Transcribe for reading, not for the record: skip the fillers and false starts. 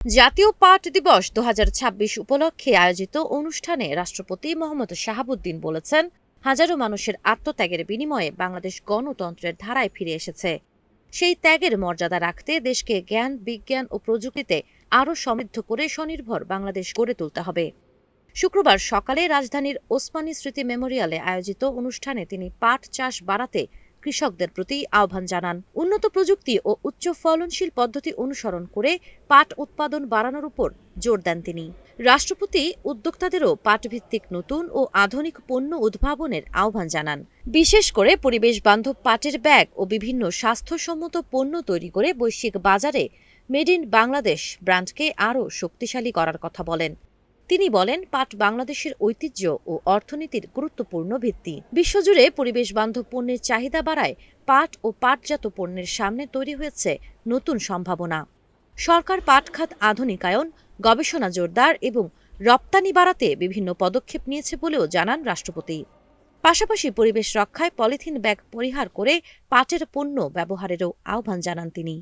জাতীয় পাট দিবস ২০২৬ উপলক্ষে আয়োজিত অনুষ্ঠানে রাষ্ট্রপতি মোহাম্মদ শাহাবুদ্দিন বলেছেন, হাজারো মানুষের আত্মত্যাগের বিনিময়ে বাংলাদেশ গণতন্ত্রের ধারায় ফিরে এসেছে। সেই ত্যাগের মর্যাদা রাখতে দেশকে জ্ঞান, বিজ্ঞান ও প্রযুক্তিতে আরও সমৃদ্ধ করে স্বনির্ভর বাংলাদেশ গড়ে তুলতে হবে। শুক্রবার সকালে রাজধানীর ওসমানী স্মৃতি মেমোরিয়ালে আয়োজিত অনুষ্ঠানে তিনি পাট চাষ বাড়াতে কৃষকদের প্রতি আহ্বান জানান। উন্নত প্রযুক্তি ও উচ্চ ফলনশীল পদ্ধতি অনুসরণ করে পাট উৎপাদন বাড়ানোর উপর জোর দেন তিনি। রাষ্ট্রপতি উদ্যোক্তাদেরও পাটভিত্তিক নতুন ও আধুনিক পণ্য উদ্ভাবনের আহ্বান জানান। বিশেষ করে পরিবেশ বান্ধব পাটের ব্যাগ ও বিভিন্ন স্বাস্থ্যসম্মত পণ্য তৈরি করে বৈশ্বিক বাজারে মেড ইন বাংলাদেশ ব্র্যান্ডকে আরও শক্তিশালী করার কথা বলেন। তিনি বলেন, পাট বাংলাদেশের ঐতিহ্য ও অর্থনীতির গুরুত্বপূর্ণ ভিত্তি। বিশ্বজুড়ে পরিবেশ বান্ধব পণ্যের চাহিদা বাড়ায় পাট ও পাটজাত পণ্যের সামনে তৈরি হয়েছে নতুন সম্ভাবনা। সরকার পাট খাত আধুনিকায়ন, গবেষণা জোরদার এবং রপ্তানি বাড়াতে বিভিন্ন পদক্ষেপ নিয়েছে বলেও জানান রাষ্ট্রপতি। পাশাপাশি পরিবেশ রক্ষায় পলিথিন ব্যাগ পরিহার করে পাটের পণ্য ব্যবহারেরও আহ্বান জানান তিনি।